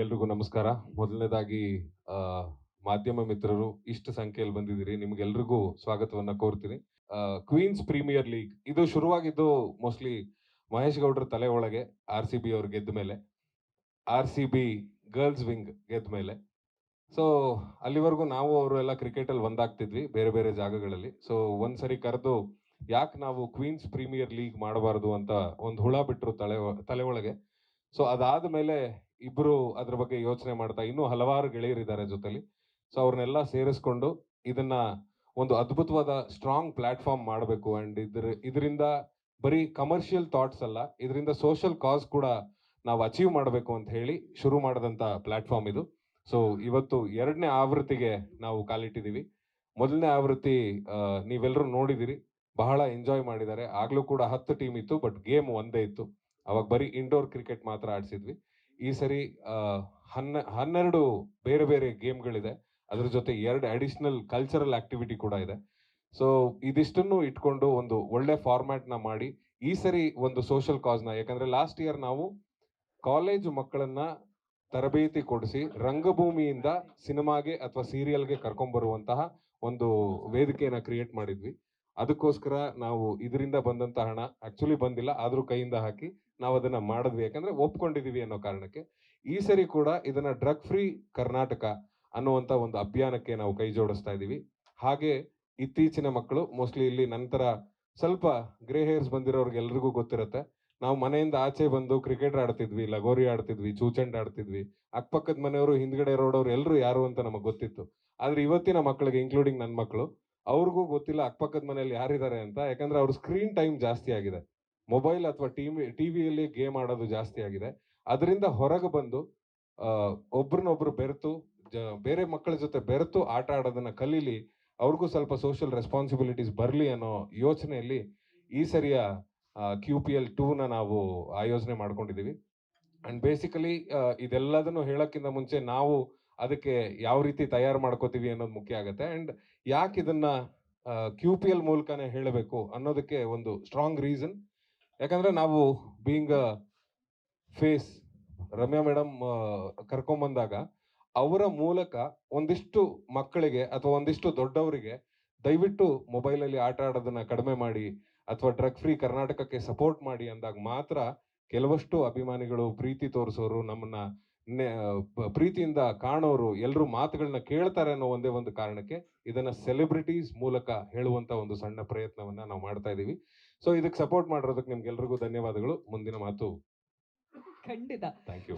ಎಲ್ರಿಗೂ ನಮಸ್ಕಾರ. ಮೊದಲನೇದಾಗಿ ಆ, ಮಾಧ್ಯಮ ಮಿತ್ರರು ಇಷ್ಟು ಸಂಖ್ಯೆಯಲ್ಲಿ ಬಂದಿದ್ದೀರಿ, ನಿಮ್ಗೆಲ್ರಿಗೂ ಸ್ವಾಗತವನ್ನ ಕೋರ್ತೀನಿ. ಕ್ವೀನ್ಸ್ ಪ್ರೀಮಿಯರ್ ಲೀಗ್ ಇದು ಶುರುವಾಗಿದ್ದು ಮೋಸ್ಟ್ಲಿ ಮಹೇಶ್ ಗೌಡ್ರ ತಲೆ ಒಳಗೆ RCB ಅವ್ರು ಗೆದ್ದ ಮೇಲೆ, RCB ಗರ್ಲ್ಸ್ ವಿಂಗ್ ಗೆದ್ದ ಮೇಲೆ. ಸೊ ಅಲ್ಲಿವರೆಗೂ ನಾವು ಅವರು ಎಲ್ಲ ಕ್ರಿಕೆಟಲ್ಲಿ ಒಂದಾಗ್ತಿದ್ವಿ ಬೇರೆ ಬೇರೆ ಜಾಗಗಳಲ್ಲಿ. ಸೊ ಒಂದ್ಸರಿ ಕರೆದು ಯಾಕೆ ನಾವು ಕ್ವೀನ್ಸ್ ಪ್ರೀಮಿಯರ್ ಲೀಗ್ ಮಾಡಬಾರದು ಅಂತ ಒಂದು ಹುಳ ಬಿಟ್ರು ತಲೆ ಒಳಗೆ. ಸೊ ಅದಾದ ಮೇಲೆ ಇಬ್ರು ಅದ್ರ ಬಗ್ಗೆ ಯೋಚನೆ ಮಾಡ್ತಾ ಇನ್ನೂ ಹಲವಾರು ಗೆಳೆಯರಿದ್ದಾರೆ ಜೊತೆಲಿ. ಸೊ ಅವ್ರನ್ನೆಲ್ಲ ಸೇರಿಸ್ಕೊಂಡು ಇದನ್ನ ಒಂದು ಅದ್ಭುತವಾದ ಸ್ಟ್ರಾಂಗ್ ಪ್ಲಾಟ್ಫಾರ್ಮ್ ಮಾಡಬೇಕು. ಅಂಡ್ ಇದರಿಂದ ಬರೀ ಕಮರ್ಷಿಯಲ್ ಥಾಟ್ಸ್ ಅಲ್ಲ, ಇದರಿಂದ ಸೋಷಿಯಲ್ ಕಾಸ್ ಕೂಡ ನಾವು ಅಚೀವ್ ಮಾಡಬೇಕು ಅಂತ ಹೇಳಿ ಶುರು ಮಾಡಿದಂತ ಪ್ಲಾಟ್ಫಾರ್ಮ್ ಇದು. ಸೊ ಇವತ್ತು 2ನೇ ಆವೃತ್ತಿಗೆ ನಾವು ಕಾಲಿಟ್ಟಿದ್ದೀವಿ. ಮೊದಲನೇ ಆವೃತ್ತಿ ನೀವೆಲ್ಲರೂ ನೋಡಿದಿರಿ, ಬಹಳ ಎಂಜಾಯ್ ಮಾಡಿದ್ದಾರೆ. ಆಗ್ಲೂ ಕೂಡ 10 ಟೀಮ್ ಇತ್ತು, ಬಟ್ ಗೇಮ್ ಒಂದೇ ಇತ್ತು. ಅವಾಗ ಬರೀ ಇಂಡೋರ್ ಕ್ರಿಕೆಟ್ ಮಾತ್ರ ಆಡಿಸಿದ್ವಿ. ಈ ಸರಿ 12 ಬೇರೆ ಬೇರೆ ಗೇಮ್ಗಳಿದೆ. ಅದ್ರ ಜೊತೆ 2 ಅಡಿಷನಲ್ ಕಲ್ಚರಲ್ ಆಕ್ಟಿವಿಟಿ ಕೂಡ ಇದೆ. ಸೊ ಇದಿಷ್ಟನ್ನು ಇಟ್ಕೊಂಡು ಒಂದು ಒಳ್ಳೆ ಫಾರ್ಮ್ಯಾಟ್ ನ ಮಾಡಿ ಈ ಸರಿ ಒಂದು ಸೋಷಿಯಲ್ ಕಾಸ್ ನ, ಯಾಕಂದ್ರೆ ಲಾಸ್ಟ್ ಇಯರ್ ನಾವು ಕಾಲೇಜು ಮಕ್ಕಳನ್ನ ತರಬೇತಿ ಕೊಡಿಸಿ ರಂಗಭೂಮಿಯಿಂದ ಸಿನಿಮಾಗೆ ಅಥವಾ ಸೀರಿಯಲ್ಗೆ ಕರ್ಕೊಂಡ್ಬರುವಂತಹ ಒಂದು ವೇದಿಕೆಯನ್ನ ಕ್ರಿಯೇಟ್ ಮಾಡಿದ್ವಿ. ಅದಕ್ಕೋಸ್ಕರ ನಾವು ಇದರಿಂದ ಬಂದಂತ ಹಣ ಆಕ್ಚುಲಿ ಬಂದಿಲ್ಲ, ಆದ್ರೂ ಕೈಯಿಂದ ಹಾಕಿ ನಾವು ಅದನ್ನ ಮಾಡಿದ್ವಿ, ಯಾಕಂದ್ರೆ ಒಪ್ಕೊಂಡಿದೀವಿ ಅನ್ನೋ ಕಾರಣಕ್ಕೆ. ಈ ಸರಿ ಕೂಡ ಇದನ್ನ ಡ್ರಗ್ ಫ್ರೀ ಕರ್ನಾಟಕ ಅನ್ನುವಂತ ಒಂದು ಅಭಿಯಾನಕ್ಕೆ ನಾವು ಕೈ ಜೋಡಿಸ್ತಾ ಇದೀವಿ. ಹಾಗೆ ಇತ್ತೀಚಿನ ಮಕ್ಕಳು, ಮೋಸ್ಟ್ಲಿ ಇಲ್ಲಿ ನಂತರ ಸ್ವಲ್ಪ ಗ್ರೇ ಹೇರ್ಸ್ ಬಂದಿರೋರ್ಗೆ ಎಲ್ರಿಗೂ ಗೊತ್ತಿರುತ್ತೆ, ನಾವು ಮನೆಯಿಂದ ಆಚೆ ಬಂದು ಕ್ರಿಕೆಟ್ ಆಡ್ತಿದ್ವಿ, ಲಗೋರಿ ಆಡ್ತಿದ್ವಿ, ಚೂಚಂಡ್ ಆಡ್ತಿದ್ವಿ. ಅಕ್ಕಪಕ್ಕದ ಮನೆಯವರು, ಹಿಂದ್ಗಡೆ ರೋಡವ್ರು ಎಲ್ಲರೂ ಯಾರು ಅಂತ ನಮಗೆ ಗೊತ್ತಿತ್ತು. ಆದ್ರೆ ಇವತ್ತಿನ ಮಕ್ಕಳಿಗೆ, ಇನ್ಕ್ಲೂಡಿಂಗ್ ನನ್ನ ಮಕ್ಕಳು, ಅವ್ರಿಗೂ ಗೊತ್ತಿಲ್ಲ ಅಕ್ಕಪಕ್ಕದ ಮನೆಯಲ್ಲಿ ಯಾರಿದ್ದಾರೆ ಅಂತ. ಯಾಕಂದ್ರೆ ಅವ್ರ ಸ್ಕ್ರೀನ್ ಟೈಮ್ ಜಾಸ್ತಿ ಆಗಿದೆ, ಮೊಬೈಲ್ ಅಥವಾ ಟಿವಿಯಲ್ಲಿ ಗೇಮ್ ಆಡೋದು ಜಾಸ್ತಿ ಆಗಿದೆ. ಅದರಿಂದ ಹೊರಗೆ ಬಂದು ಒಬ್ರನ್ನೊಬ್ರು ಬೆರೆತು ಬೇರೆ ಮಕ್ಕಳ ಜೊತೆ ಬೆರೆತು ಆಟ ಆಡೋದನ್ನ ಕಲೀಲಿ, ಅವ್ರಿಗೂ ಸ್ವಲ್ಪ ಸೋಷಿಯಲ್ ರೆಸ್ಪಾನ್ಸಿಬಿಲಿಟೀಸ್ ಬರಲಿ ಅನ್ನೋ ಯೋಚನೆಯಲ್ಲಿ ಈ ಸರಿಯ QPL 2ನ ನಾವು ಆಯೋಜನೆ ಮಾಡ್ಕೊಂಡಿದೀವಿ. ಅಂಡ್ ಬೇಸಿಕಲಿ ಇದೆಲ್ಲದನ್ನು ಹೇಳಕ್ಕಿಂತ ಮುಂಚೆ ನಾವು ಅದಕ್ಕೆ ಯಾವ ರೀತಿ ತಯಾರು ಮಾಡ್ಕೋತೀವಿ ಅನ್ನೋದು ಮುಖ್ಯ ಆಗುತ್ತೆ. ಅಂಡ್ ಯಾಕೆ ಇದನ್ನ QPL ಮೂಲಕನೇ ಹೇಳಬೇಕು ಅನ್ನೋದಕ್ಕೆ ಒಂದು ಸ್ಟ್ರಾಂಗ್ ರೀಸನ್. ಯಾಕಂದ್ರೆ ನಾವು ಬೀಯಿಂಗ್ ಫೇಸ್, ರಮ್ಯಾ ಮೇಡಮ್ ಕರ್ಕೊಂಬಂದಾಗ ಅವರ ಮೂಲಕ ಒಂದಿಷ್ಟು ಮಕ್ಕಳಿಗೆ ಅಥವಾ ಒಂದಿಷ್ಟು ದೊಡ್ಡವರಿಗೆ ದಯವಿಟ್ಟು ಮೊಬೈಲಲ್ಲಿ ಆಟ ಆಡೋದನ್ನ ಕಡಿಮೆ ಮಾಡಿ ಅಥವಾ ಡ್ರಗ್ ಫ್ರೀ ಕರ್ನಾಟಕಕ್ಕೆ ಸಪೋರ್ಟ್ ಮಾಡಿ ಅಂದಾಗ ಮಾತ್ರ ಕೆಲವಷ್ಟು ಅಭಿಮಾನಿಗಳು, ಪ್ರೀತಿ ತೋರಿಸೋರು, ನಮ್ಮನ್ನ ಪ್ರೀತಿಯಿಂದ ಕಾಣೋರು ಎಲ್ಲರೂ ಮಾತುಗಳನ್ನ ಕೇಳ್ತಾರೆ ಅನ್ನೋ ಒಂದೇ ಒಂದು ಕಾರಣಕ್ಕೆ ಇದನ್ನ ಸೆಲೆಬ್ರಿಟೀಸ್ ಮೂಲಕ ಹೇಳುವಂತ ಒಂದು ಸಣ್ಣ ಪ್ರಯತ್ನವನ್ನ ನಾವು ಮಾಡ್ತಾ ಇದೀವಿ. ಸೊ ಇದಕ್ಕೆ ಸಪೋರ್ಟ್ ಮಾಡಿರೋದಕ್ಕೆ ನಿಮ್ಗೆಲ್ರಿಗೂ ಧನ್ಯವಾದಗಳು. ಮುಂದಿನ ಮಾತು ಖಂಡಿತ. Thank you.